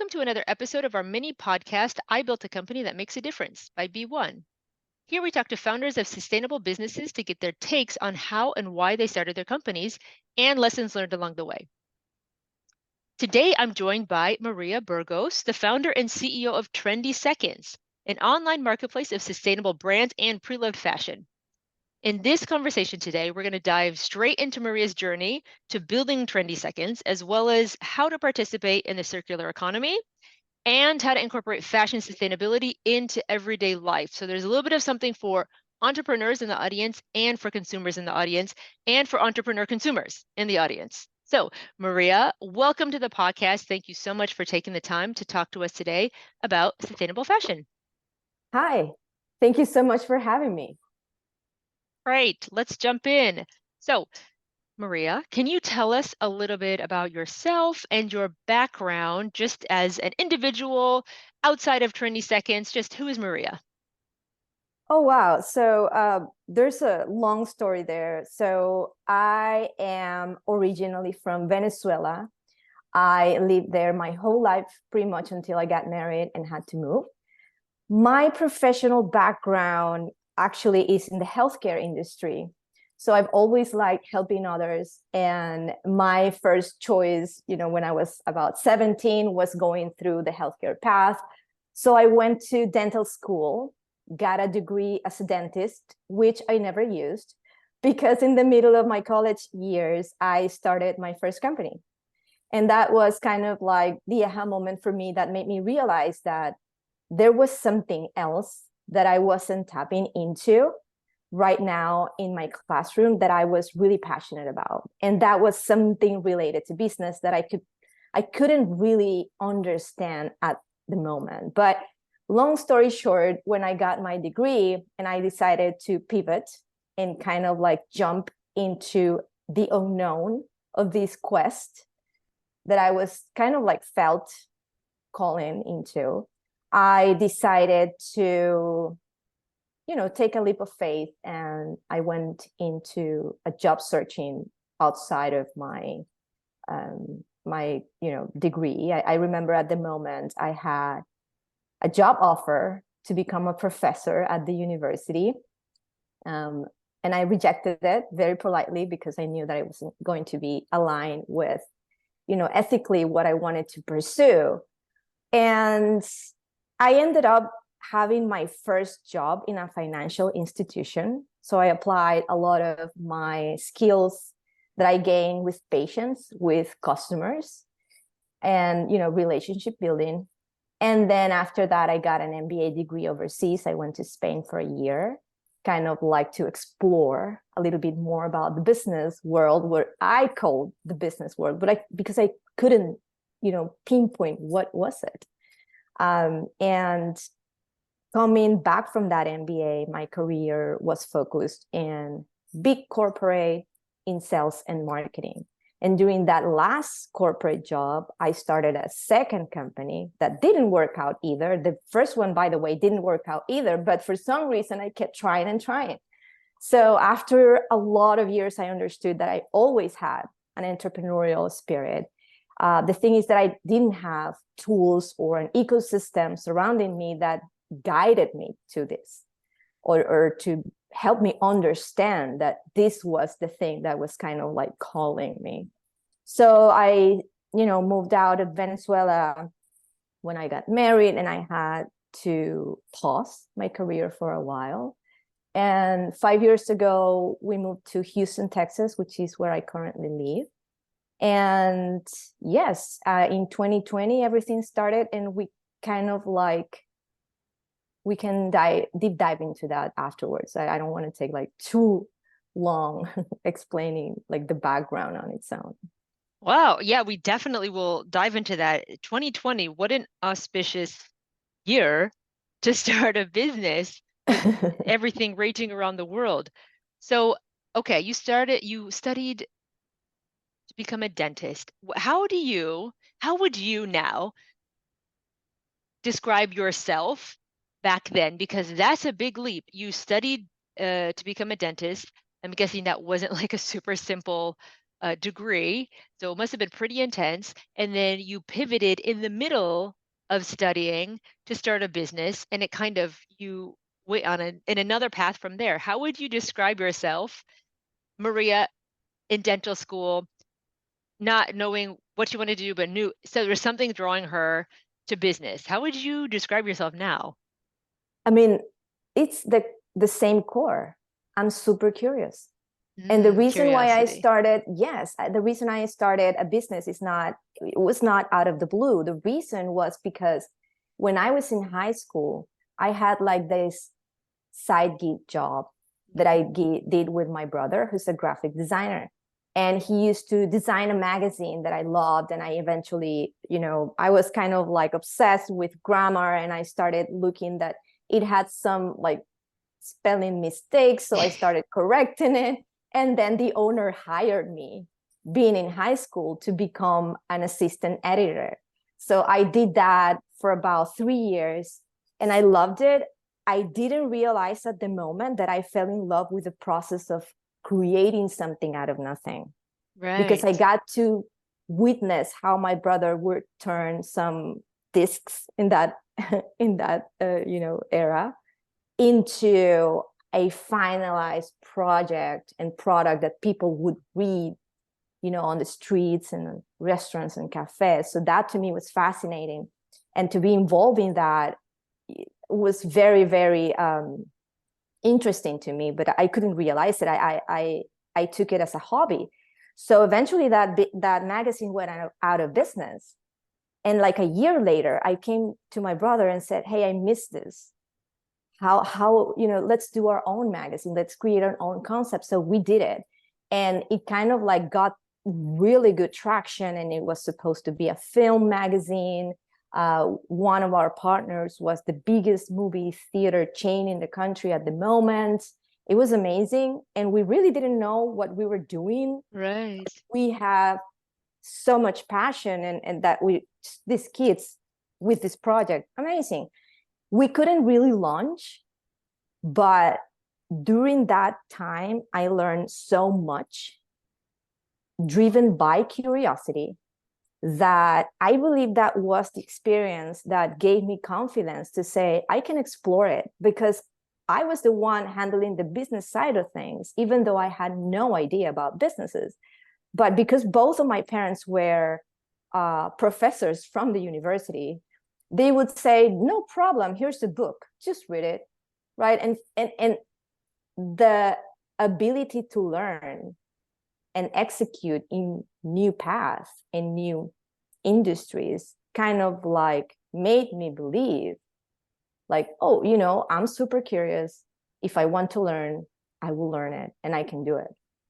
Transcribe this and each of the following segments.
Welcome to another episode of our mini podcast, I Built a Company That Makes a Difference by B1. Here we talk to founders of sustainable businesses to get their takes on how and why they started their companies and lessons learned along the way. Today, I'm joined by Maria Burgos, the founder and CEO of Trendy Seconds, an online marketplace of sustainable brands and pre-loved fashion. In this conversation today, we're going to dive straight into Maria's journey to building Trendy Seconds, as well as how to participate in the circular economy and how to incorporate fashion sustainability into everyday life. So there's a little bit of something for entrepreneurs in the audience and for consumers in the audience and for entrepreneur consumers in the audience. So Maria, welcome to the podcast. Thank you so much for taking the time to talk to us today about sustainable fashion. Hi, thank you so much for having me. Great, let's jump in. So Maria, can you tell us a little bit about yourself and your background just as an individual outside of Trendy Seconds? Just who is Maria? Oh, wow. So there's a long story there. So I am originally from Venezuela. I lived there my whole life, pretty much until I got married and had to move. My professional background actually is in the healthcare industry. So I've always liked helping others. And my first choice, when I was about 17, was going through the healthcare path. So I went to dental school, got a degree as a dentist, which I never used because in the middle of my college years, I started my first company. And that was kind of like the aha moment for me that made me realize that there was something else that I wasn't tapping into right now in my classroom that I was really passionate about. And that was something related to business that I couldn't really understand at the moment. But long story short, when I got my degree and I decided to pivot and kind of like jump into the unknown of this quest that I was kind of like felt calling into, I decided to, take a leap of faith, and I went into a job searching outside of my degree. I remember at the moment I had a job offer to become a professor at the university. And I rejected it very politely because I knew that it wasn't going to be aligned with, ethically what I wanted to pursue. And I ended up having my first job in a financial institution. So I applied a lot of my skills that I gained with patience, with customers, and, relationship building. And then after that, I got an MBA degree overseas. I went to Spain for a year, kind of like to explore a little bit more about the business world, what I called the business world, but because I couldn't, pinpoint what was it. And coming back from that MBA, my career was focused in big corporate, in sales and marketing. And during that last corporate job, I started a second company that didn't work out either. The first one, by the way, didn't work out either. But for some reason, I kept trying and trying. So after a lot of years, I understood that I always had an entrepreneurial spirit. The thing is that I didn't have tools or an ecosystem surrounding me that guided me to this or to help me understand that this was the thing that was kind of like calling me. So I, moved out of Venezuela when I got married, and I had to pause my career for a while. And 5 years ago, we moved to Houston, Texas, which is where I currently live. And yes, in 2020, everything started, and we kind of like, we can deep dive into that afterwards. I don't want to take like too long explaining like the background on its own. Wow, yeah, we definitely will dive into that. 2020, what an auspicious year to start a business with everything raging around the world. So, okay, you studied to become a dentist. How would you now describe yourself back then? Because that's a big leap. You studied to become a dentist. I'm guessing that wasn't like a super simple degree, so it must have been pretty intense. And then you pivoted in the middle of studying to start a business, and it kind of you went on in another path from there. How would you describe yourself, Maria, in dental school, not knowing what she wanted to do, but knew so there was something drawing her to business? How would you describe yourself now? I mean, it's the same core. I'm super curious. And the reason why I Curiosity. started, yes, the reason I started a business it was not out of the blue. The reason was because when I was in high school, I had like this side gig job that I did with my brother, who's a graphic designer. And he used to design a magazine that I loved. And I eventually, I was kind of like obsessed with grammar, and I started looking that it had some like spelling mistakes. So I started correcting it. And then the owner hired me, being in high school, to become an assistant editor. So I did that for about 3 years, and I loved it. I didn't realize at the moment that I fell in love with the process of creating something out of nothing, because I Right. got to witness how my brother would turn some discs in that era into a finalized project and product that people would read, on the streets and restaurants and cafes. So that to me was fascinating. And to be involved in that was very, very interesting to me, but I couldn't realize it. I took it as a hobby. So eventually that magazine went out of business. And like a year later, I came to my brother and said, hey, I missed this. How let's do our own magazine, let's create our own concept. So we did it, and it kind of like got really good traction, and it was supposed to be a film magazine. One of our partners was the biggest movie theater chain in the country at the moment. It was amazing, and we really didn't know what we were doing. Right. We have so much passion, and that these kids with this project, amazing. We couldn't really launch, but during that time, I learned so much, driven by curiosity, that I believe that was the experience that gave me confidence to say, I can explore it, because I was the one handling the business side of things, even though I had no idea about businesses. But because both of my parents were professors from the university, they would say, no problem, here's the book, just read it, right? And the ability to learn and execute in new paths and new industries kind of like made me believe, like, oh, I'm super curious. If I want to learn, I will learn it, and I can do it.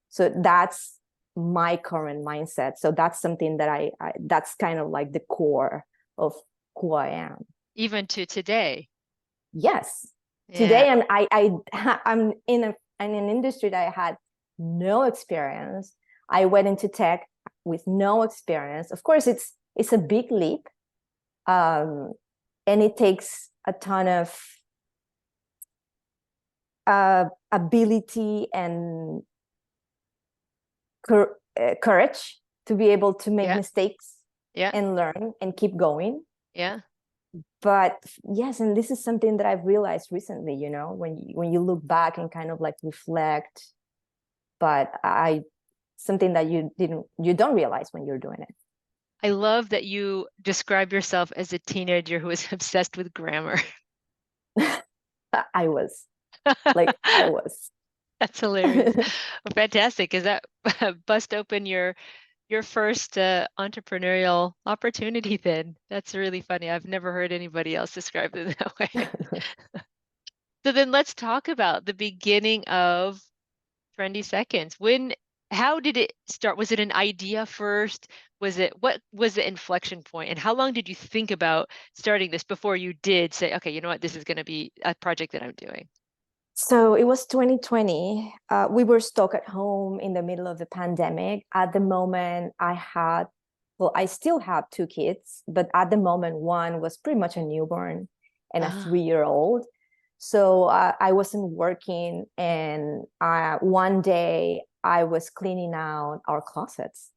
So that's my current mindset. So that's something that I that's kind of like the core of who I am. Even to today. Yes. Yeah. Today I'm in an industry that I had no experience. I went into tech with no experience. Of course, it's a big leap, and it takes a ton of ability and courage to be able to make Yeah. mistakes Yeah. and learn and keep going. Yeah. But yes, and this is something that I've realized recently, when you look back and kind of like reflect, but something that you don't realize when you're doing it. I love that you describe yourself as a teenager who was obsessed with grammar. I was I was. That's hilarious. Well, fantastic. Is that bust open your first entrepreneurial opportunity then? That's really funny. I've never heard anybody else describe it that way. So then let's talk about the beginning of Trendy Seconds. How did it start? Was it an idea first? What was the inflection point? And how long did you think about starting this before you did say, okay, you know what, this is going to be a project that I'm doing? So it was 2020. We were stuck at home in the middle of the pandemic. At the moment, I still have two kids, but at the moment, one was pretty much a newborn and a Ah, 3-year-old. So I wasn't working. And one day I was cleaning out our closets,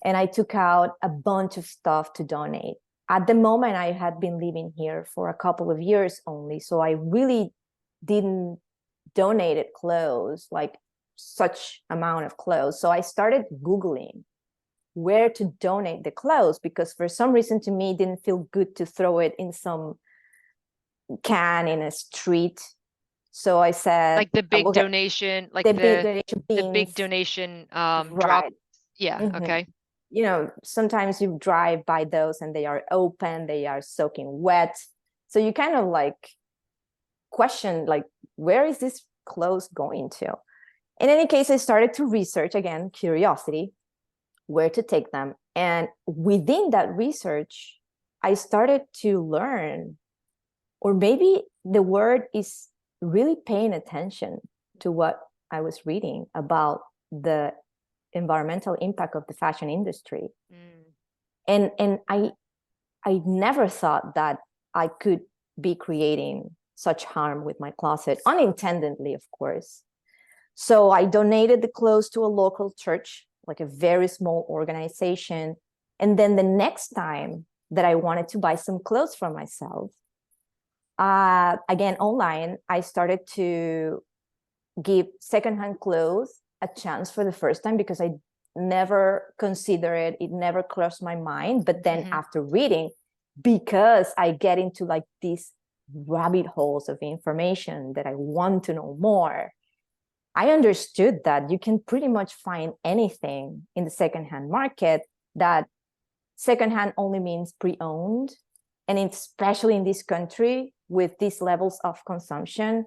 and I took out a bunch of stuff to donate. at the moment, I had been living here for a couple of years only. So I really didn't donate clothes, like such amount of clothes. So I started Googling where to donate the clothes, because for some reason to me, it didn't feel good to throw it in some can in a street. So I said, Like the big okay, donation, like the big donation the big bins, donation drop. right? Yeah, Mhm. okay. You know, sometimes you drive by those and they are open, they are soaking wet. So you kind of like question, like, where is this clothes going to? In any case, I started to research, again, curiosity, where to take them. And within that research, I started to learn, or maybe the word is really paying attention to what I was reading about the environmental impact of the fashion industry. Mm. And I never thought that I could be creating such harm with my closet, unintendedly, of course. So I donated the clothes to a local church, like a very small organization. And then the next time that I wanted to buy some clothes for myself, again, online, I started to give secondhand clothes a chance for the first time, because I never considered it. It never crossed my mind. But then after reading, because I get into like these rabbit holes of information that I want to know more, I understood that you can pretty much find anything in the secondhand market, that secondhand only means pre-owned. And especially in this country with these levels of consumption,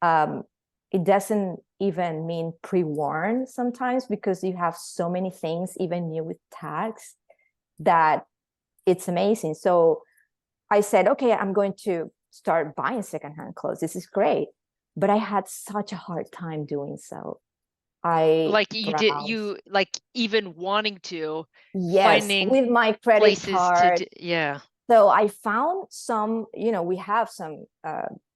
it doesn't even mean pre-worn sometimes, because you have so many things, even new with tags, that it's amazing. So I said, okay, I'm going to start buying secondhand clothes. This is great. But I had such a hard time doing so. I Like you did, browsed. you like even wanting to, Yes, finding with my credit places to card. do, yeah. So I found some, we have some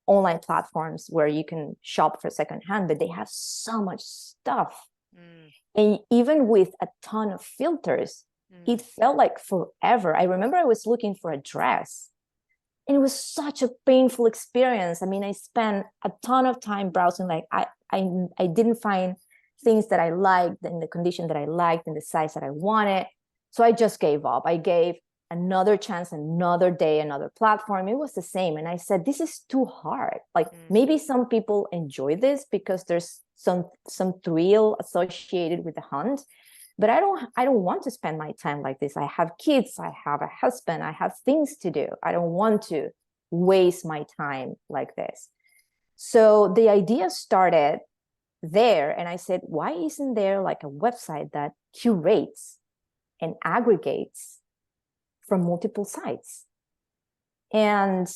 online platforms where you can shop for secondhand, but they have so much stuff. Mm, And even with a ton of filters, mm, it felt like forever. I remember I was looking for a dress, and it was such a painful experience. I mean, I spent a ton of time browsing. Like I didn't find things that I liked in the condition that I liked in the size that I wanted. So I just gave up. I gave another chance, another day, another platform. It was the same. And I said, this is too hard. Like mm. maybe some people enjoy this because there's some thrill associated with the hunt, but I don't want to spend my time like this. I have kids, I have a husband, I have things to do. I don't want to waste my time like this. So the idea started there, and I said, why isn't there like a website that curates and aggregates from multiple sites? And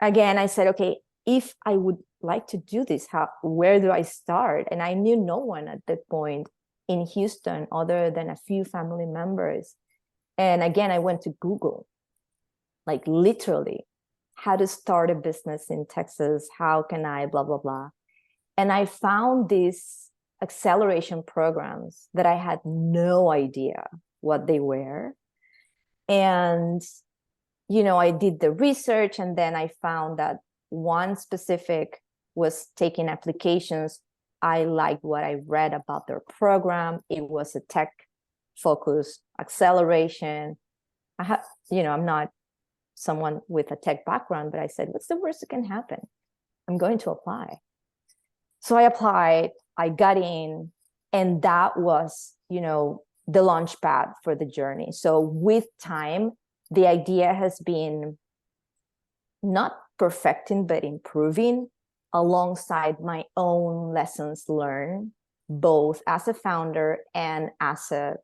again, I said, okay, if I would like to do this, where do I start? And I knew no one at that point in Houston other than a few family members. And again, I went to Google, like literally, how to start a business in Texas, how can I, blah, blah, blah. And I found these acceleration programs that I had no idea what they were. And I did the research, and then I found that one specific was taking applications. I liked what I read about their program. It was a tech focused acceleration. I'm not someone with a tech background, but I said, what's the worst that can happen? I'm going to apply. So I applied, I got in, and that was, the launch pad for the journey. So with time, the idea has been not perfecting, but improving alongside my own lessons learned, both as a founder and as a,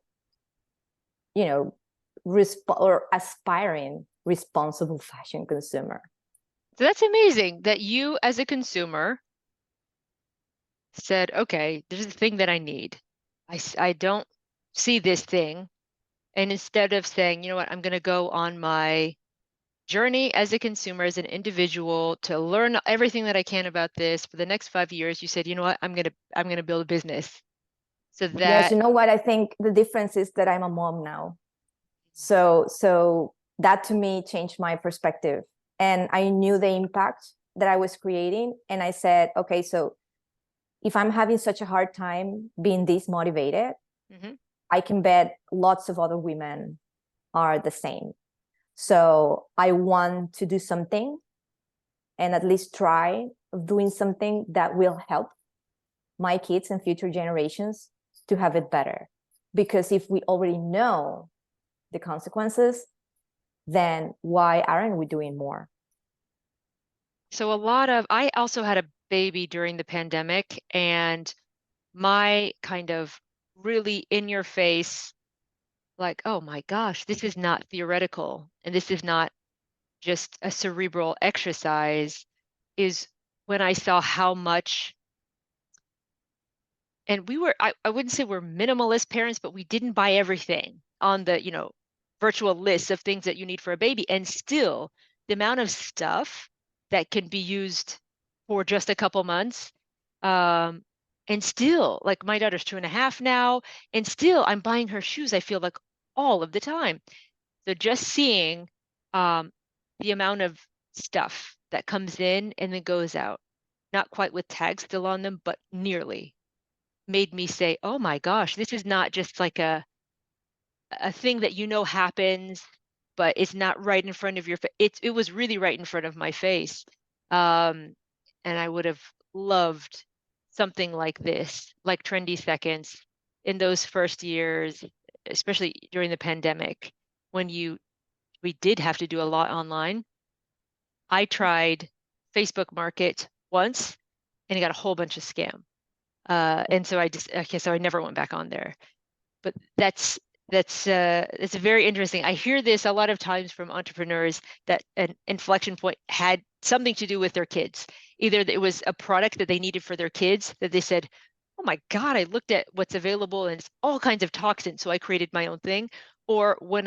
or aspiring responsible fashion consumer. So that's amazing that you, as a consumer, said, okay, there's a thing that I need. I don't see this thing. And instead of saying, you know what, I'm going to go on my journey as a consumer, as an individual, to learn everything that I can about this for the next 5 years, you said, you know what, I'm gonna build a business. So Yes, that you know what? I think the difference is that I'm a mom now. So that to me changed my perspective. And I knew the impact that I was creating. And I said, okay, so if I'm having such a hard time being this motivated, I can bet lots of other women are the same. So I want to do something and at least try doing something that will help my kids and future generations to have it better. Because if we already know the consequences, then why aren't we doing more? So I also had a baby during the pandemic, and my kind of really in your face, like, oh my gosh, this is not theoretical and this is not just a cerebral exercise, is when I saw how much, and I wouldn't say we're minimalist parents, but we didn't buy everything on the, virtual list of things that you need for a baby. And still, the amount of stuff that can be used for just a couple months. And still, like my daughter's 2.5 now, and still I'm buying her shoes, I feel like all of the time. So just seeing the amount of stuff that comes in and then goes out, not quite with tags still on them, but nearly, made me say, oh my gosh, this is not just like a thing that happens, but it's not right in front of your face. It was really right in front of my face. And I would have loved something like this, like Trendy Seconds in those first years, especially during the pandemic, when we did have to do a lot online. I tried Facebook Market once and I got a whole bunch of scam. And so so I never went back on there. But that's very interesting. I hear this a lot of times from entrepreneurs that an inflection point had something to do with their kids. Either it was a product that they needed for their kids that they said, oh my God, I looked at what's available and it's all kinds of toxins, so I created my own thing. Or when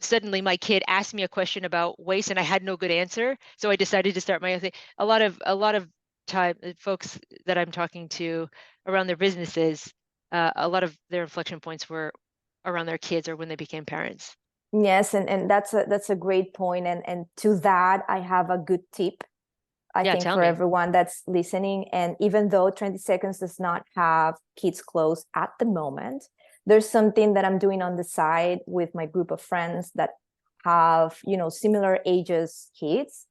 suddenly my kid asked me a question about waste and I had no good answer, so I decided to start my own thing. A lot of time, folks that I'm talking to around their businesses, a lot of their inflection points were around their kids or when they became parents. Yes, and that's a great point. And to that, I have a good tip, I Yeah, think, tell for me. everyone that's listening. And even though 20 Seconds does not have kids clothes at the moment, there's something that I'm doing on the side with my group of friends that have, similar ages kids.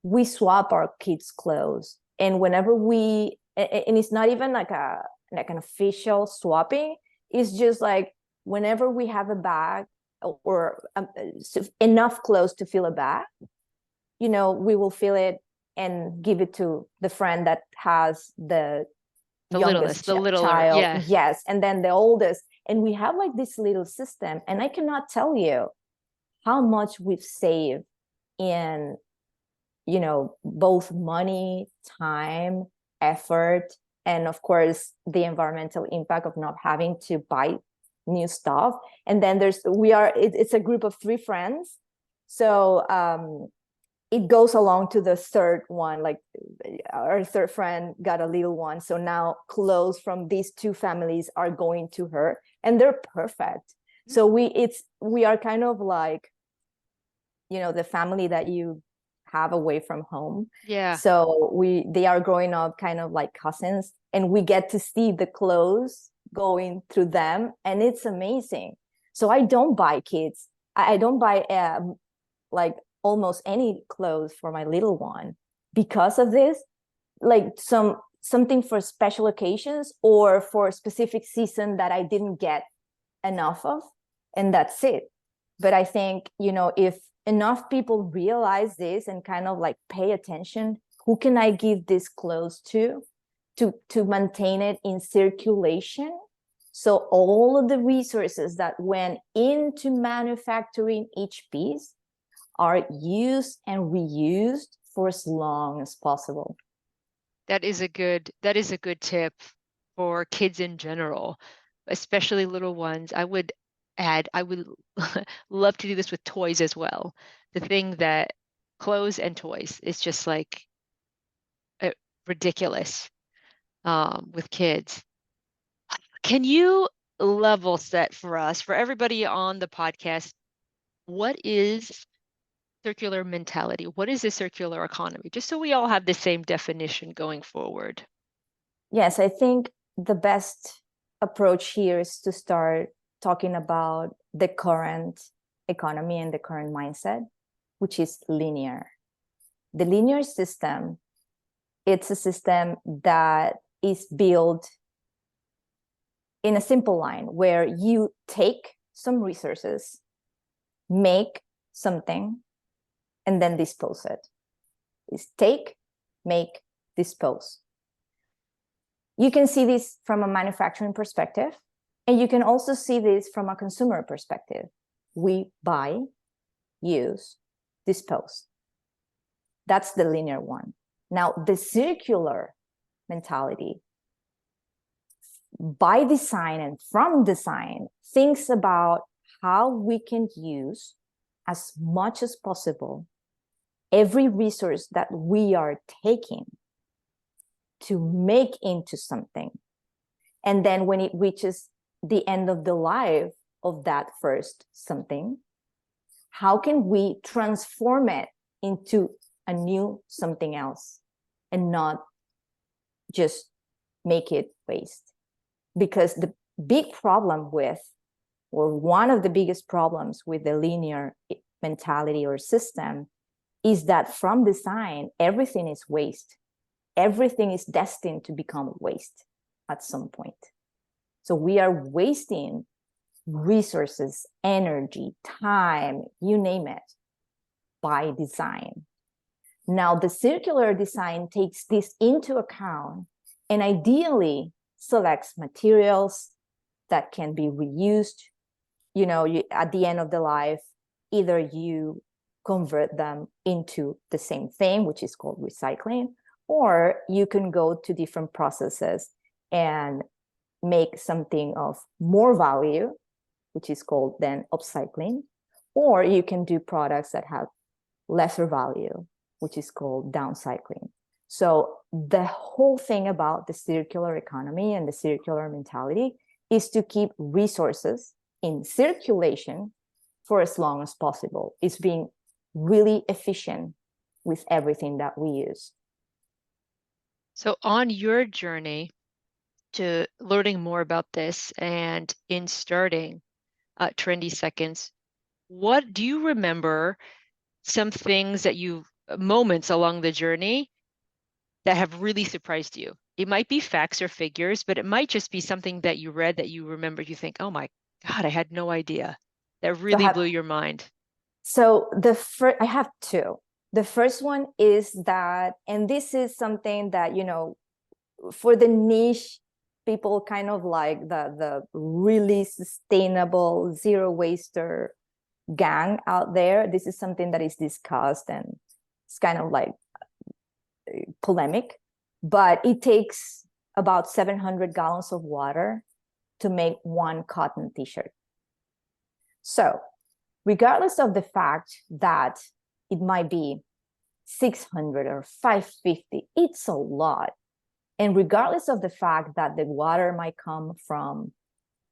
We swap our kids' clothes. And and it's not even like an official swapping. It's just like whenever we have a bag or enough clothes to fill a bag, we will fill it and give it to the friend that has the youngest The littler, child. yeah. Yes, and then the oldest. And we have like this little system, and I cannot tell you how much we've saved in both money, time, effort, and of course the environmental impact of not having to buy new stuff. And then it's a group of 3 friends, so it goes along to the third one. Like our third friend got a little one, so now clothes from these 2 families are going to her, and they're perfect. So we are kind of like the family that you have away from home. Yeah. So they are growing up kind of like cousins, and we get to see the clothes going through them, and it's amazing. So I don't buy kids. I don't buy like almost any clothes for my little one because of this. Like something for special occasions or for a specific season that I didn't get enough of, and that's it. But I think if enough people realize this and kind of like pay attention, who can I give this clothes to maintain it in circulation, so all of the resources that went into manufacturing each piece are used and reused for as long as possible. That is a good tip for kids in general, especially little ones. I would love to do this with toys as well. The thing that clothes and toys is just like ridiculous with kids. Can you level set for us, for everybody on the podcast? What is circular mentality? What is a circular economy? Just so we all have the same definition going forward. Yes, I think the best approach here is to start talking about the current economy and the current mindset, which is linear. The linear system, it's a system that is built in a simple line where you take some resources, make something, and then dispose it. It's take, make, dispose. You can see this from a manufacturing perspective, and you can also see this from a consumer perspective. We buy, use, dispose. That's the linear one. Now, the circular mentality, by design and from design, thinks about how we can use as much as possible every resource that we are taking to make into something. And then when it reaches the end of the life of that first something, how can we transform it into a new something else and not just make it waste? Because the big problem with, or one of the biggest problems with the linear mentality or system is that from design, everything is waste. Everything is destined to become waste at some point. So we are wasting resources, energy, time, you name it, by design. Now, the circular design takes this into account and ideally selects materials that can be reused. You know, at the end of the life, either you convert them into the same thing, which is called recycling, or you can go to different processes and make something of more value, which is called then upcycling, or you can do products that have lesser value, which is called downcycling. So the whole thing about the circular economy and the circular mentality is to keep resources in circulation for as long as possible. It's being really efficient with everything that we use. So, on your journey to learning more about this and in starting Trendy Seconds, what do you remember some things that moments along the journey that have really surprised you? It might be facts or figures, but it might just be something that you read that you remember, you think, oh my God, I had no idea. That really blew your mind. So I have two. The first one is that, and this is something that, you know, for the niche people, kind of like the really sustainable zero waster gang out there, this is something that is discussed and it's kind of like polemic, but it takes about 700 gallons of water to make one cotton t-shirt. So regardless of the fact that it might be 600 or 550, it's a lot. And regardless of the fact that the water might come from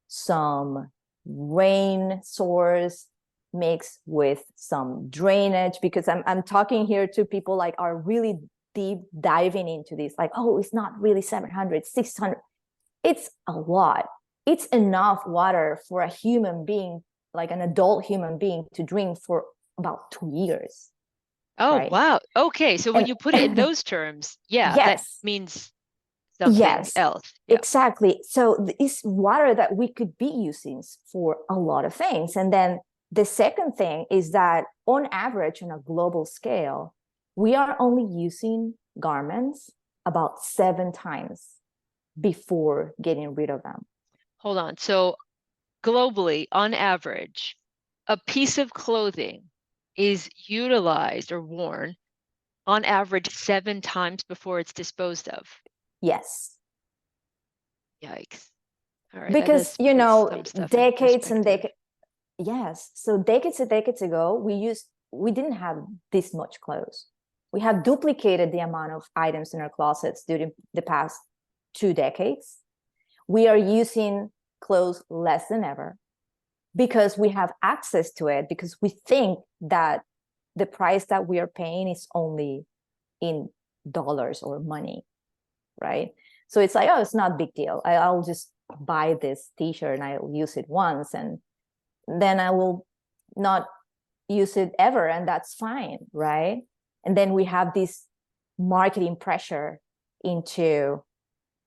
some rain source mixed with some drainage, because I'm talking here to people like are really deep diving into this, like, oh, it's not really 700, 600. It's a lot. It's enough water for a human being, like an adult human being, to drink for about 2 years. Oh, right? wow. Okay. So when you put it in those terms, yeah, that Yes. means something Yes, else. Yeah. exactly. So it's water that we could be using for a lot of things. And then the second thing is that on average, on a global scale, we are only using garments about 7 times before getting rid of them. Hold on. So globally, on average, a piece of clothing is utilized or worn on average 7 times before it's disposed of. Yes. Yikes. All right. Because, you know, some stuff decades and decades. Yes. So decades and decades ago, we didn't have this much clothes. We have duplicated the amount of items in our closets during the past 2 decades. We are using clothes less than ever. because we have access to it, because we think that the price that we are paying is only in dollars or money, right? So it's like, oh, it's not a big deal. I'll just buy this t-shirt and I'll use it once, and then I will not use it ever, and that's fine, right? And then we have this marketing pressure into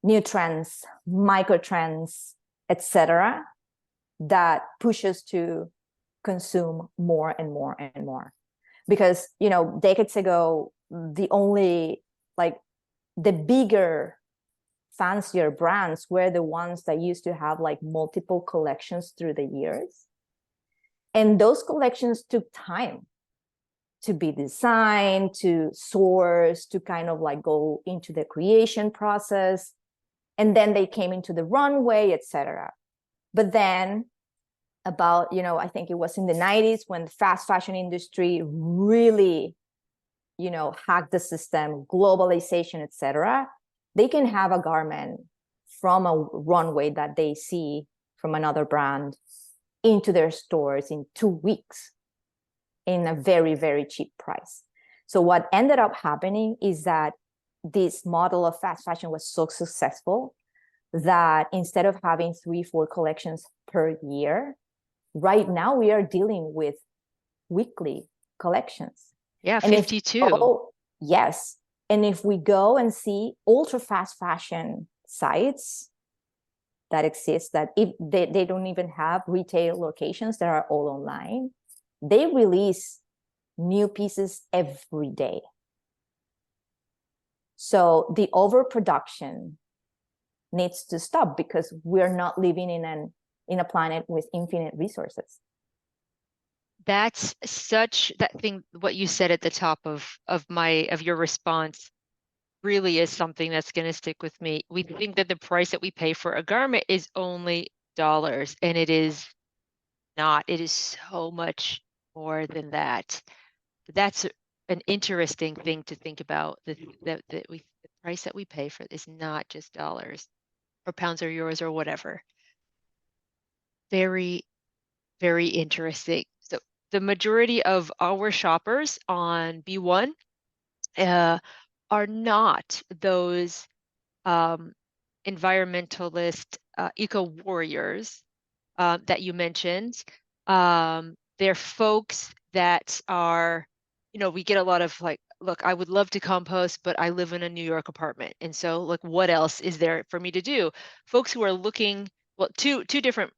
new trends, micro trends, etc., that pushes to consume more and more and more. Because, you know, decades ago, the only, like, the bigger, fancier brands were the ones that used to have like multiple collections through the years. And those collections took time to be designed, to source, to kind of like go into the creation process. And then they came into the runway, etc. But then about, you know, I think it was in the 90s when the fast fashion industry really, you know, hacked the system, globalization, etc. They can have a garment from a runway that they see from another brand into their stores in 2 weeks in a very, very cheap price. So what ended up happening is that this model of fast fashion was so successful that instead of having 3-4 collections per year, right now we are dealing with weekly collections. Yeah, and 52. Yes. And if we go and see ultra fast fashion sites that exist, that if they don't even have retail locations, that are all online, they release new pieces every day. So the overproduction needs to stop, because we're not living in a planet with infinite resources. That's such that thing, what you said at the top of your response really is something that's going to stick with me. We think that the price that we pay for a garment is only dollars, and it is not. It is so much more than that. That's an interesting thing to think about. The price that we pay for is not just dollars or pounds or euros or whatever. Very, very interesting. So the majority of our shoppers on B1 are not those environmentalist eco warriors that you mentioned. They're folks that are, you know, we get a lot of like, look, I would love to compost, but I live in a New York apartment. And so, like, what else is there for me to do? Folks who are looking, well, two different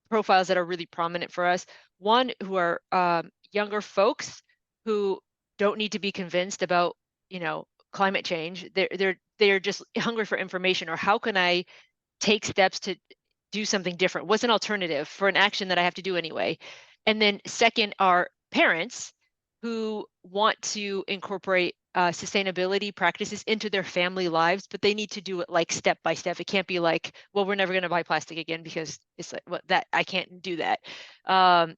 profiles that are really prominent for us. One, who are younger folks who don't need to be convinced about, you know, climate change. They're just hungry for information, or how can I take steps to do something different? What's an alternative for an action that I have to do anyway? And then second are parents who want to incorporate sustainability practices into their family lives, but they need to do it like step by step. It can't be like, well, we're never going to buy plastic again because it's like, well, that I can't do that.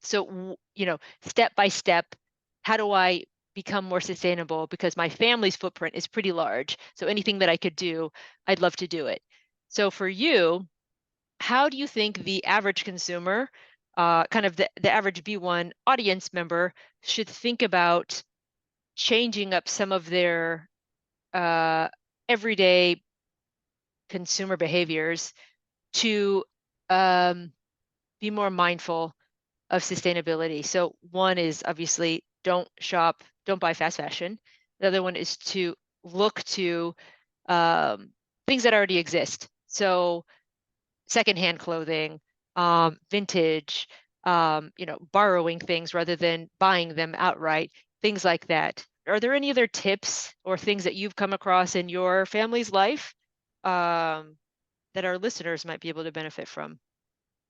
So, you know, step by step, how do I become more sustainable? Because my family's footprint is pretty large. So anything that I could do, I'd love to do it. So for you, how do you think the average consumer, kind of the average B1 audience member, should think about changing up some of their everyday consumer behaviors to be more mindful of sustainability? So one is obviously don't buy fast fashion. The other one is to look to things that already exist. So secondhand clothing, vintage, you know, borrowing things rather than buying them outright, things like that. Are there any other tips or things that you've come across in your family's life that our listeners might be able to benefit from?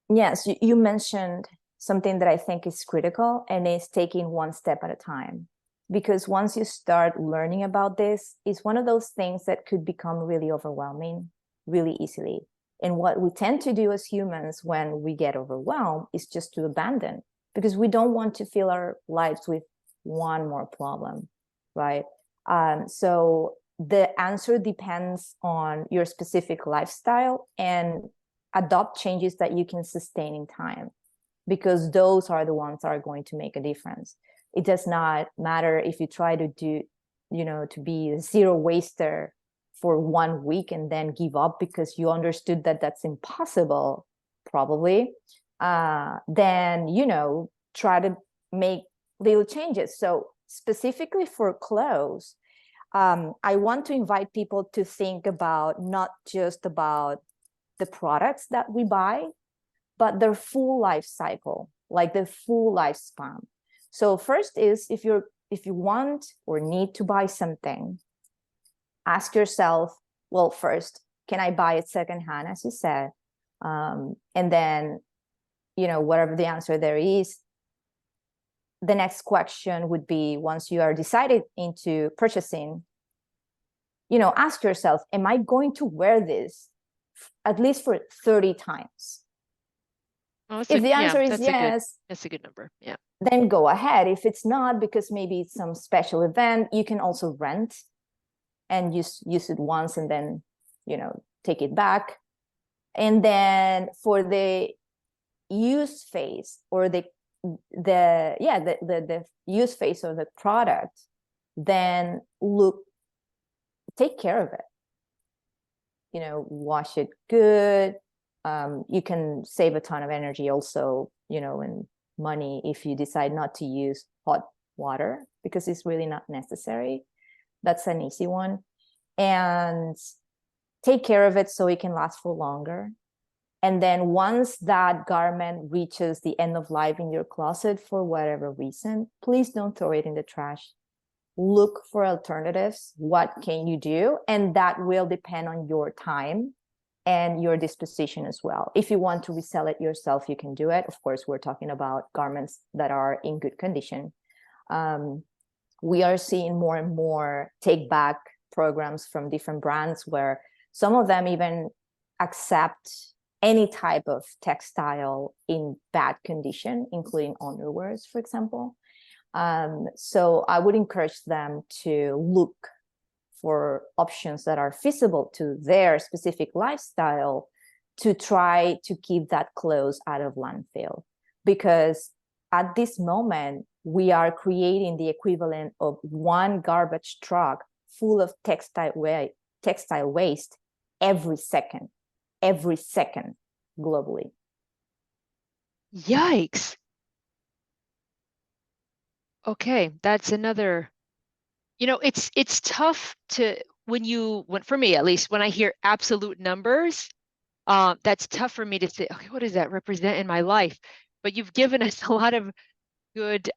Yes, you mentioned something that I think is critical, and is taking one step at a time. Because once you start learning about this, it's one of those things that could become really overwhelming really easily. And what we tend to do as humans when we get overwhelmed is just to abandon, because we don't want to fill our lives with one more problem, right? So the answer depends on your specific lifestyle, and adopt changes that you can sustain in time. because those are the ones that are going to make a difference. It does not matter if you try to do, to be a zero waster for 1 week and then give up because you understood that that's impossible, probably. Then, try to make little changes. So specifically for clothes, I want to invite people to think about not just about the products that we buy, but their full life cycle, like the full lifespan. So first is, if you want or need to buy something, ask yourself, well, first, can I buy it secondhand, as you said? And then, whatever the answer there is, the next question would be, once you are decided into purchasing, ask yourself, am I going to wear this at least for 30 times? Oh, If the answer is yes, that's a good number. Yeah. then go ahead. If it's not, because maybe it's some special event, you can also rent and use it once and then, take it back. And then for the use phase, or the use phase of the product, then take care of it. Wash it good. You can save a ton of energy also, and money if you decide not to use hot water, because it's really not necessary. That's an easy one. And take care of it so it can last for longer. And then once that garment reaches the end of life in your closet for whatever reason, please don't throw it in the trash. Look for alternatives. What can you do? And that will depend on your time and your disposition as well. If you want to resell it yourself, you can do it. Of course, we're talking about garments that are in good condition. We are seeing more and more take back programs from different brands, where some of them even accept any type of textile in bad condition, including underwears, for example. So I would encourage them to look for options that are feasible to their specific lifestyle, to try to keep that clothes out of landfill. Because at this moment, we are creating the equivalent of one garbage truck full of textile waste every second globally. Yikes. Okay, that's another, it's tough to, for me at least, when I hear absolute numbers, that's tough for me to say, okay, what does that represent in my life? But you've given us a lot of good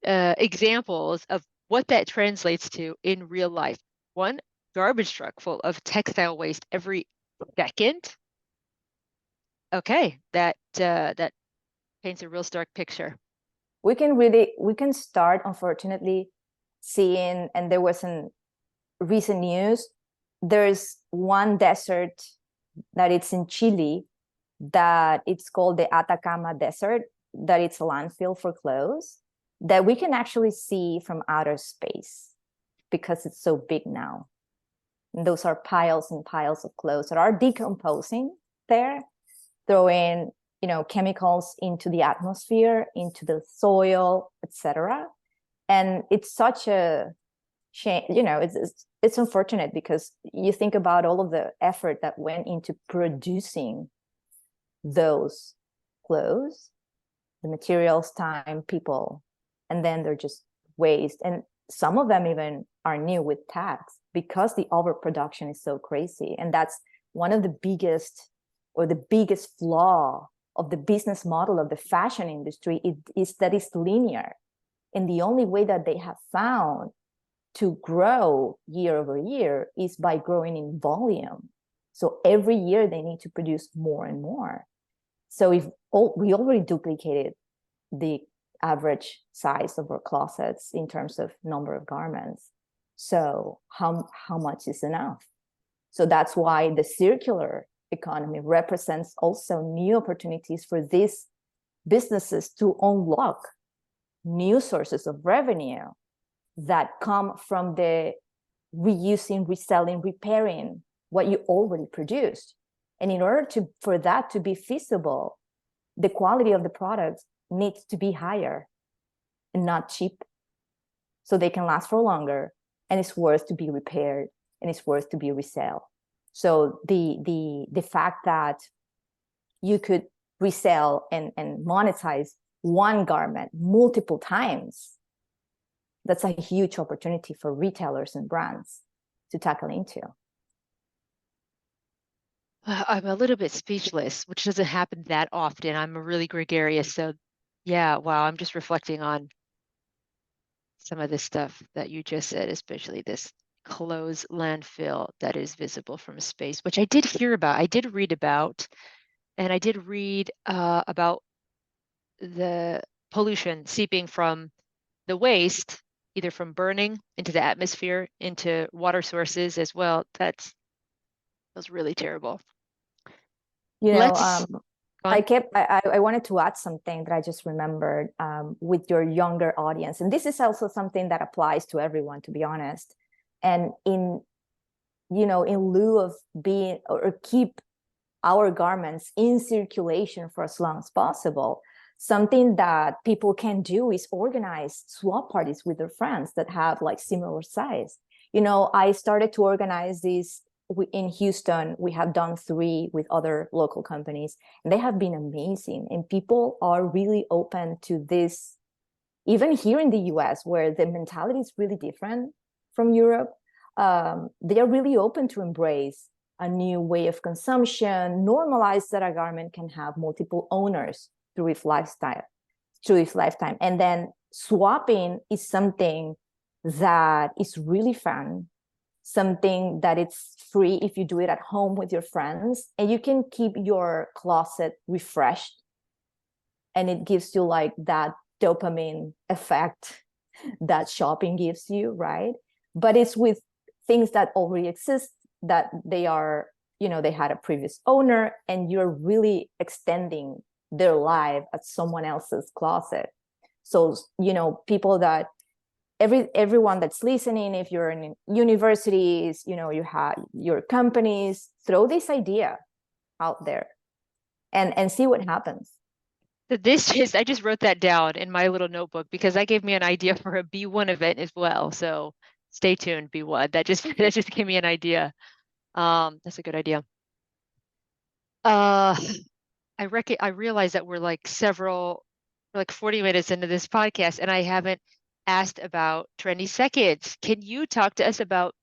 examples of what that translates to in real life. One garbage truck full of textile waste every second. Okay, that paints a real stark picture. We can start, unfortunately, seeing, and there was some recent news, there's one desert that it's in Chile, that it's called the Atacama Desert, that it's a landfill for clothes, that we can actually see from outer space because it's so big now. And those are piles and piles of clothes that are decomposing there, throwing chemicals into the atmosphere, into the soil, etc. And it's such a shame, it's unfortunate, because you think about all of the effort that went into producing those clothes, the materials, time, people, and then they're just waste. And some of them even are new with tags, because the overproduction is so crazy. And that's one of the biggest flaw of the business model of the fashion industry, is that it's linear. And the only way that they have found to grow year over year is by growing in volume. So every year they need to produce more and more. So we already duplicated the average size of our closets in terms of number of garments. So how much is enough? So that's why the circular economy represents also new opportunities for these businesses to unlock new sources of revenue that come from the reusing, reselling, repairing what you already produced. And in order for that to be feasible, the quality of the product needs to be higher and not cheap, so they can last for longer, and it's worth to be repaired, and it's worth to be resell. So the fact that you could resell and monetize one garment multiple times, that's a huge opportunity for retailers and brands to tackle into. I'm a little bit speechless, which doesn't happen that often. I'm a really gregarious, so yeah, wow, I'm just reflecting on some of the stuff that you just said, especially this closed landfill that is visible from space, which I did hear about, I did read about, and I did read about the pollution seeping from the waste, either from burning into the atmosphere, into water sources as well. That was really terrible. You know, Let's go on. I wanted to add something that I just remembered with your younger audience. And this is also something that applies to everyone, to be honest. And in lieu of being or keep our garments in circulation for as long as possible, something that people can do is organize swap parties with their friends that have like similar size. I started to organize these in Houston. We have done 3 with other local companies, and they have been amazing. And people are really open to this, even here in the US, where the mentality is really different from Europe. They are really open to embrace a new way of consumption, normalize that a garment can have multiple owners through its lifetime. And then swapping is something that is really fun, something that it's free if you do it at home with your friends, and you can keep your closet refreshed, and it gives you like that dopamine effect that shopping gives you, right? But it's with things that already exist, that they are, they had a previous owner, and you're really extending their life at someone else's closet. So, people that everyone that's listening, if you're in universities, you have your companies, throw this idea out there and see what happens. I just wrote that down in my little notebook because that gave me an idea for a B1 event as well. So stay tuned, B1. That just gave me an idea. That's a good idea. I realize that we're like 40 minutes into this podcast, and I haven't asked about Trendy Seconds. Can you talk to us about,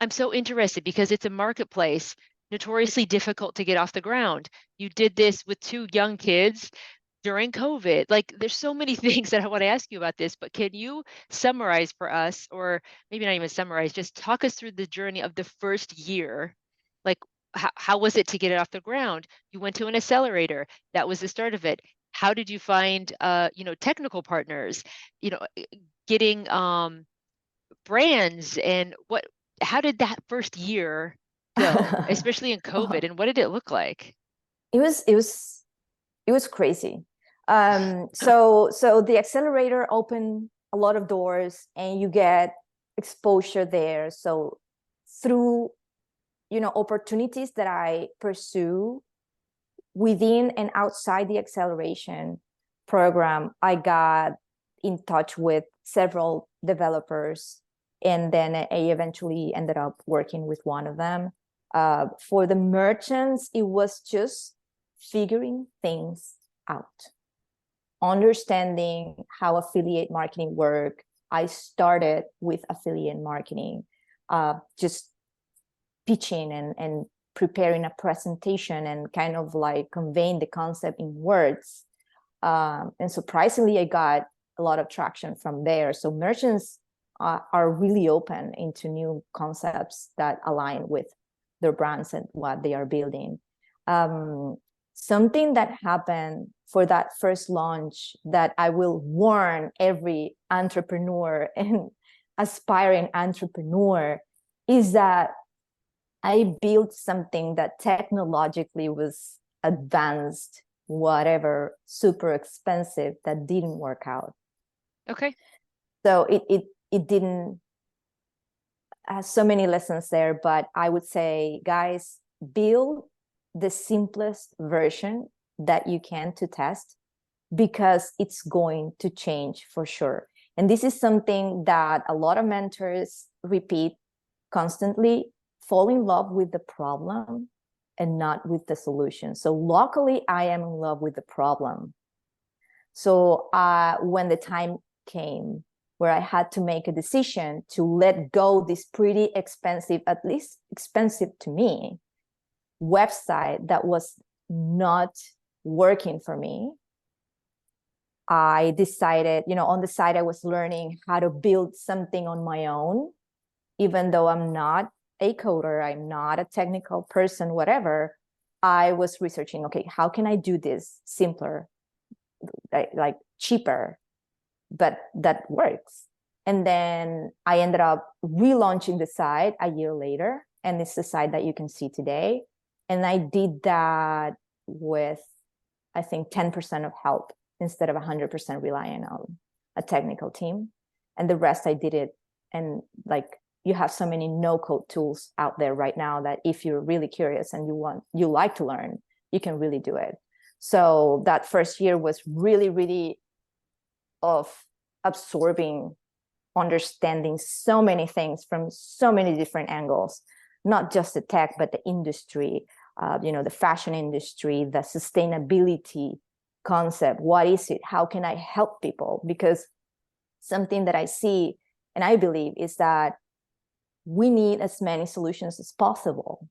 I'm so interested because it's a marketplace, notoriously difficult to get off the ground. You did this with 2 young kids during COVID. Like, there's so many things that I want to ask you about this, but can you summarize for us, or maybe not even summarize, just talk us through the journey of the first year? Like, how was it to get it off the ground? You went to an accelerator. That was the start of it. How did you find, technical partners, getting brands, and how did that first year go, especially in COVID, and what did it look like? It was crazy. So the accelerator opened a lot of doors, and you get exposure there. So through opportunities that I pursue within and outside the acceleration program, I got in touch with several developers, and then I eventually ended up working with one of them. For the merchants, it was just figuring things out, understanding how affiliate marketing work. I started with affiliate marketing, just pitching and preparing a presentation and kind of like conveying the concept in words. And surprisingly, I got a lot of traction from there. So merchants are really open into new concepts that align with their brands and what they are building. Something that happened for that first launch that I will warn every entrepreneur and aspiring entrepreneur is that I built something that technologically was advanced, whatever, super expensive, that didn't work out. Okay. So it didn't have so many lessons there, but I would say, guys, build the simplest version that you can to test, because it's going to change for sure. And this is something that a lot of mentors repeat constantly: fall in love with the problem and not with the solution. So luckily, I am in love with the problem. So when the time came where I had to make a decision to let go this pretty expensive, at least expensive to me, website that was not working for me, I decided, on the side, I was learning how to build something on my own, even though I'm not a coder, I'm not a technical person, whatever. I was researching, okay, how can I do this simpler, like cheaper, but that works. And then I ended up relaunching the site a year later, and it's the site that you can see today. And I did that with, I think, 10% of help instead of 100% relying on a technical team. And the rest I did it. And like, you have so many no-code tools out there right now that if you're really curious and you like to learn, you can really do it. So that first year was really, really of absorbing, understanding so many things from so many different angles, not just the tech, but the industry, the fashion industry, the sustainability concept. What is it? How can I help people? Because something that I see and I believe is that we need as many solutions as possible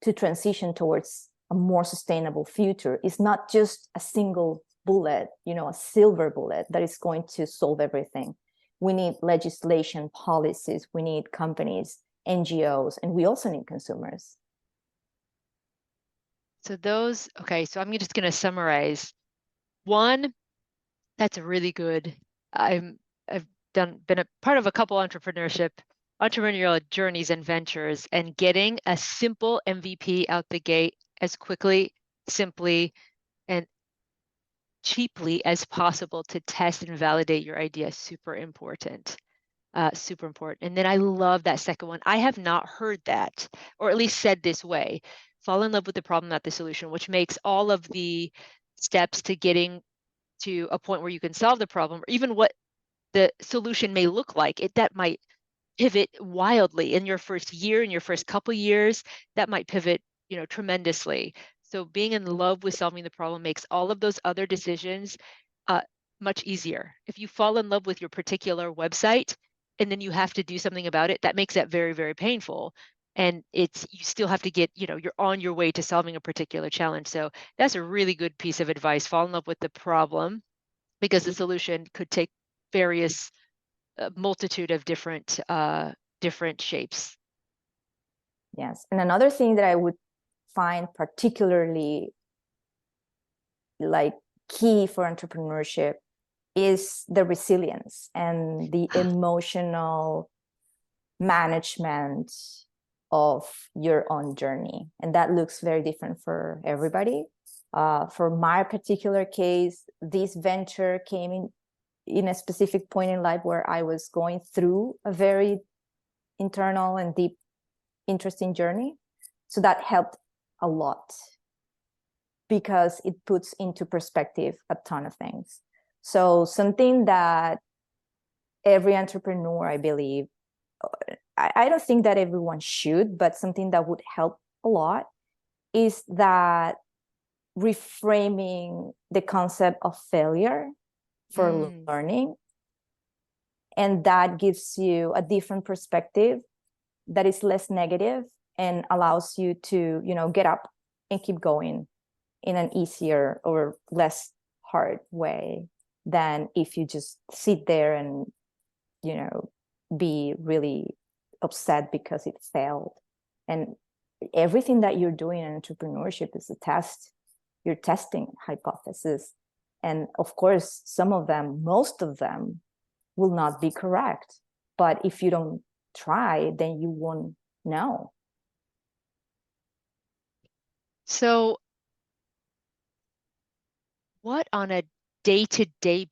to transition towards a more sustainable future. It's not just a single bullet, a silver bullet that is going to solve everything. We need legislation, policies, we need companies, NGOs, and we also need consumers. So so I'm just going to summarize. One, that's really good. I've been a part of a couple entrepreneurial journeys and ventures, and getting a simple MVP out the gate as quickly, simply, and cheaply as possible to test and validate your idea is super important. Super important. And then I love that second one. I have not heard that, or at least said this way: fall in love with the problem, not the solution, which makes all of the steps to getting to a point where you can solve the problem, or even what the solution may look like. That might pivot wildly in your first year, in your first couple years. That might pivot, tremendously. So being in love with solving the problem makes all of those other decisions much easier. If you fall in love with your particular website and then you have to do something about it, that makes that very, very painful. And you still have to get, you're on your way to solving a particular challenge. So that's a really good piece of advice. Fall in love with the problem, because the solution could take various multitude of different shapes. Yes. And another thing that I would find particularly like key for entrepreneurship is the resilience and the emotional management of your own journey. And that looks very different for everybody. For my particular case, this venture came in a specific point in life where I was going through a very internal and deep, interesting journey. So that helped a lot, because it puts into perspective a ton of things. So something that every entrepreneur, I believe, I don't think that everyone should, but something that would help a lot is that reframing the concept of failure for learning. And that gives you a different perspective that is less negative and allows you to, get up and keep going in an easier or less hard way than if you just sit there and, be really upset because it failed. And everything that you're doing in entrepreneurship is a test. You're testing hypotheses. And of course, most of them will not be correct. But if you don't try, then you won't know. So what on a day-to-day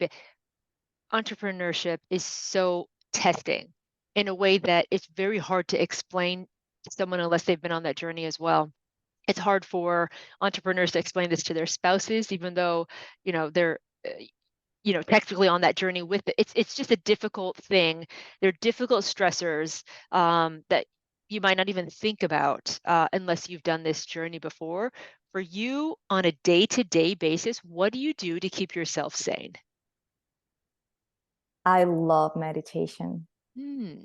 entrepreneurship is so testing in a way that it's very hard to explain to someone unless they've been on that journey as well. it's hard for entrepreneurs to explain this to their spouses, even though, they're, technically on that journey with it. It's just a difficult thing. They're difficult stressors that you might not even think about unless you've done this journey before. For you, on a day-to-day basis, what do you do to keep yourself sane? I love meditation. Hmm.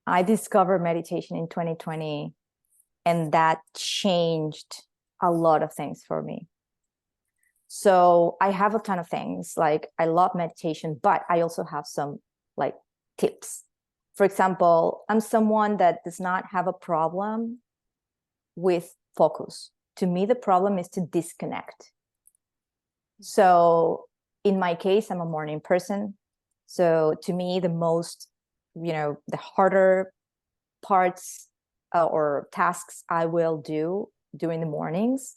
I discovered meditation in 2020, and that changed a lot of things for me. So I have a ton of things. Like, I love meditation, but I also have some like tips. For example, I'm someone that does not have a problem with focus. To me, the problem is to disconnect. So in my case, I'm a morning person. So to me, the harder parts or tasks I will do during the mornings.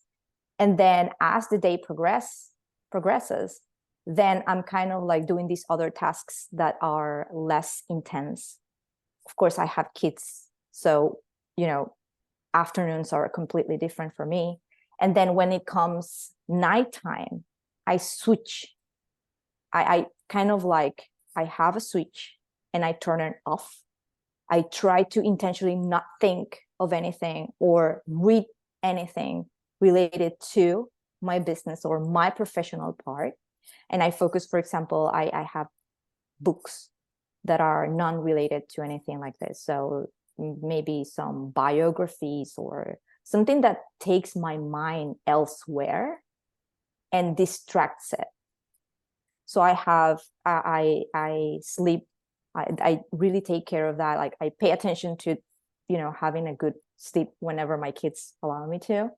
And then as the day progresses, then I'm kind of like doing these other tasks that are less intense. Of course, I have kids, so afternoons are completely different for me. And then when it comes nighttime, I switch. I kind of like, I have a switch and I turn it off. I try to intentionally not think of anything or read anything related to my business or my professional part. And I focus, for example, I have books that are non-related to anything like this. So maybe some biographies or something that takes my mind elsewhere and distracts it. So I sleep. I really take care of that. Like, I pay attention to, having a good sleep whenever my kids allow me to.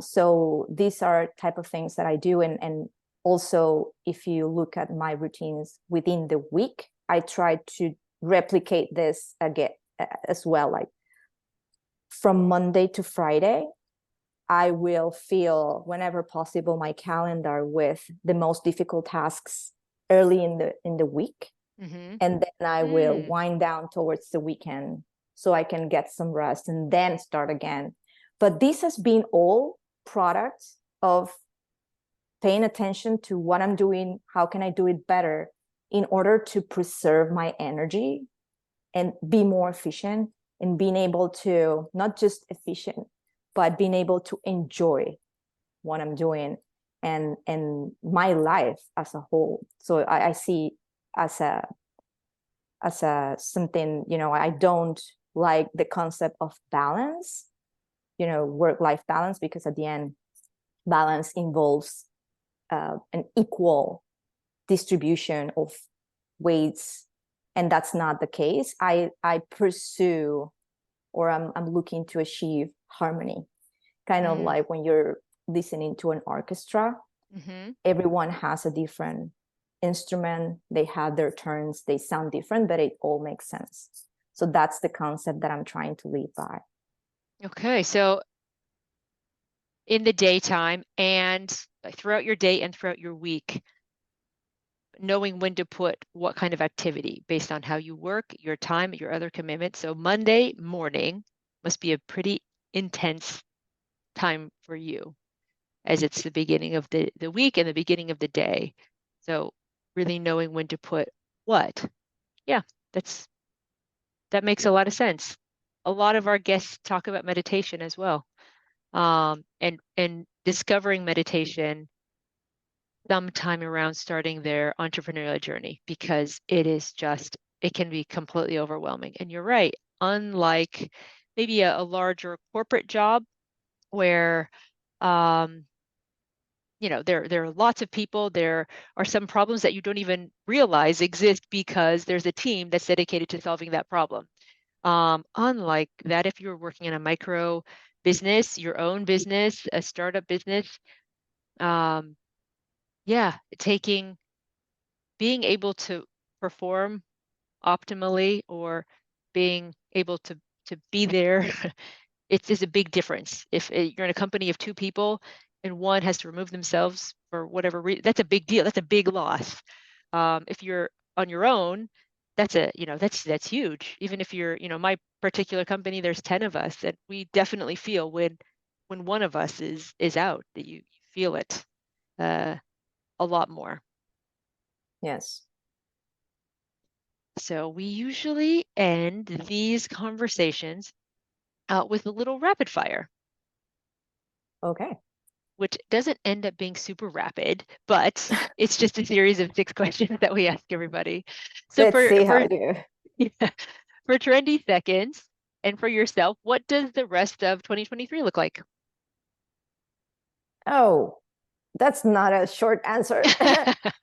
So these are type of things that I do. And also, if you look at my routines within the week, I try to replicate this again as well. Like, from Monday to Friday, I will fill, whenever possible, my calendar with the most difficult tasks early in the week. Mm-hmm. And then I will wind down towards the weekend so I can get some rest and then start again. But this has been all product of paying attention to what I'm doing, how can I do it better in order to preserve my energy and be more efficient, and being able to, not just efficient, but being able to enjoy what I'm doing and my life as a whole. So I see as a something, I don't like the concept of balance, work-life balance, because at the end, balance involves an equal distribution of weights, and that's not the case. I pursue, or I'm looking to achieve harmony, kind of like when you're listening to an orchestra. Everyone has a different instrument, they have their turns, they sound different, but it all makes sense. So that's the concept that I'm trying to live by. Okay, so in the daytime and throughout your day and throughout your week, knowing when to put what kind of activity based on how you work, your time, your other commitments. So Monday morning must be a pretty intense time for you, as it's the beginning of the week and the beginning of the day. So really knowing when to put what. Yeah, that makes a lot of sense. A lot of our guests talk about meditation as well. And discovering meditation sometime around starting their entrepreneurial journey, because it can be completely overwhelming. And you're right, unlike maybe a larger corporate job where there are lots of people, there are some problems that you don't even realize exist because there's a team that's dedicated to solving that problem. Unlike that, if you're working in a micro business, your own business, a startup business, um, yeah, being able to perform optimally, or being able to be there, it is a big difference. If you're in a company of two people and one has to remove themselves for whatever reason, that's a big deal. That's a big loss. If you're on your own, that's huge. Even if you're, my particular company, there's 10 of us, and we definitely feel when one of us is out, that you feel it uh, a lot more. Yes. So we usually end these conversations with a little rapid fire, Okay. which doesn't end up being super rapid, but it's just a series of 6 questions that we ask everybody. So Let's for see how for I do. yeah, for Trendy Seconds and for yourself, what does the rest of 2023 look like? Oh, that's not a short answer.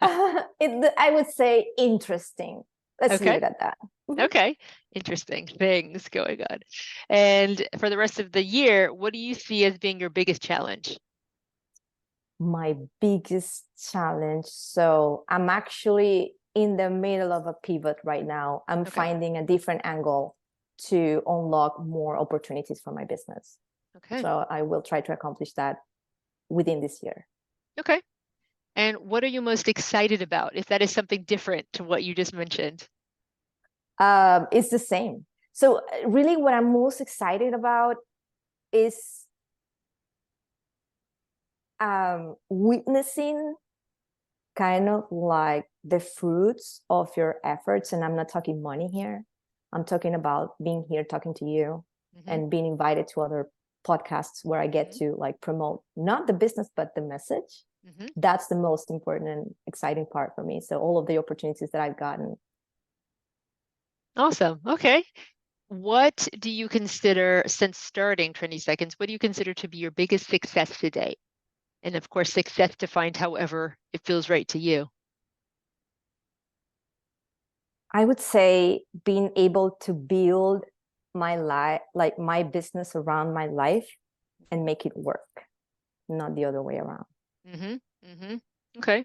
I would say interesting. Let's leave Okay. it at that. Mhm. Okay. Interesting things going on. And for the rest of the year, what do you see as being your biggest challenge? My biggest challenge. So I'm actually in the middle of a pivot right now. I'm Okay. finding a different angle to unlock more opportunities for my business. Okay. So I will try to accomplish that within this year. Okay. And what are you most excited about, if that is something different to what you just mentioned? It's the same. So really what I'm most excited about is witnessing kind of like the fruits of your efforts. And I'm not talking money here. I'm talking about being here talking to you Mm-hmm. and being invited to other podcasts where I get Mm-hmm. to like promote not the business, but the message. Mm-hmm. That's the most important and exciting part for me. So all of the opportunities that I've gotten. Awesome. Okay. What do you consider, since starting 20 Seconds, what do you consider to be your biggest success to date? And of course, success defined however it feels right to you. I would say being able to build my life, like my business around my life and make it work, not the other way around. Mm-hmm. Mm-hmm. Okay.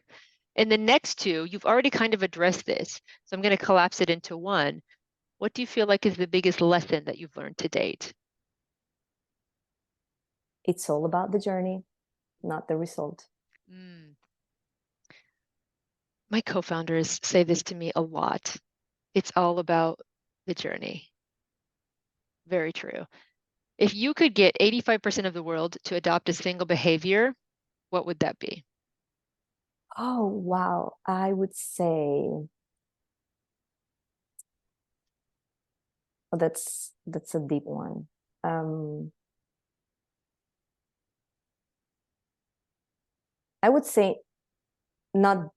And the next two, you've already kind of addressed this. So I'm going to collapse it into one. What do you feel like is the biggest lesson that you've learned to date? It's all about the journey, not the result. Mm. My co-founders say this to me a lot. It's all about the journey. Very true. If you could get 85% of the world to adopt a single behavior, what would that be? Oh, wow. I would say, oh, that's a deep one. I would say not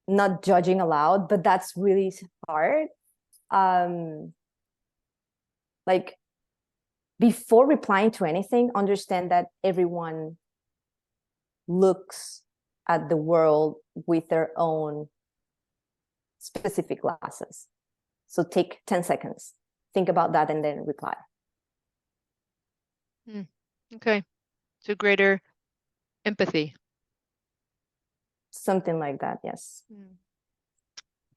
not judging aloud, but that's really hard. Um, like before replying to anything, understand that everyone looks at the world with their own specific glasses. So take 10 seconds, think about that, and then reply. Mm. Okay. So greater empathy. Something like that, yes. Mm.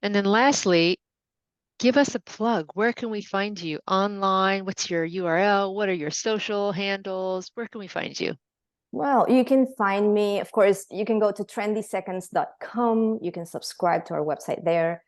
And then lastly, give us a plug. Where can we find you online? What's your URL? What are your social handles? Where can we find you? Well, you can find me, of course, you can go to trendyseconds.com. You can subscribe to our website there.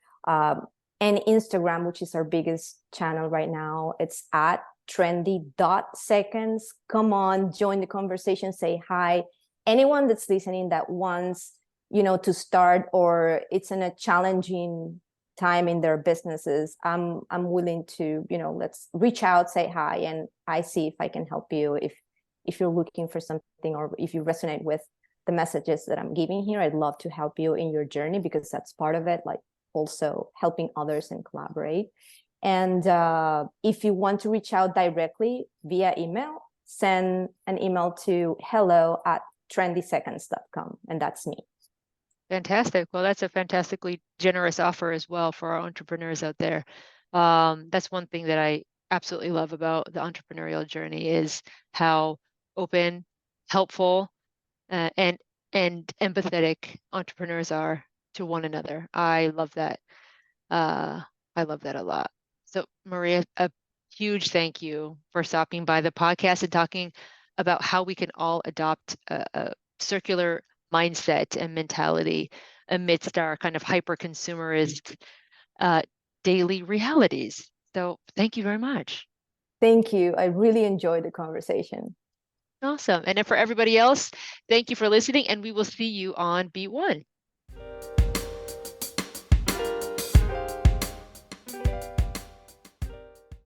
And Instagram, which is our biggest channel right now, it's at trendy.seconds. Come on, join the conversation, say hi. Anyone that's listening that wants, to start or it's in a challenging time in their businesses, I'm willing to, let's reach out, say hi, and I see if I can help you. If you're looking for something or if you resonate with the messages that I'm giving here, I'd love to help you in your journey because that's part of it, like also helping others and collaborate. And if you want to reach out directly via email, send an email to hello@trendyseconds.com, and that's me. Fantastic. Well, that's a fantastically generous offer as well for our entrepreneurs out there. That's one thing that I absolutely love about the entrepreneurial journey is how open, helpful, and empathetic entrepreneurs are to one another. I love that. I love that a lot. So, Maria, a huge thank you for stopping by the podcast and talking about how we can all adopt a circular mindset and mentality amidst our kind of hyper consumerist daily realities. So thank you very much. Thank you. I really enjoyed the conversation. Awesome. And then for everybody else, thank you for listening, and we will see you on Beat One.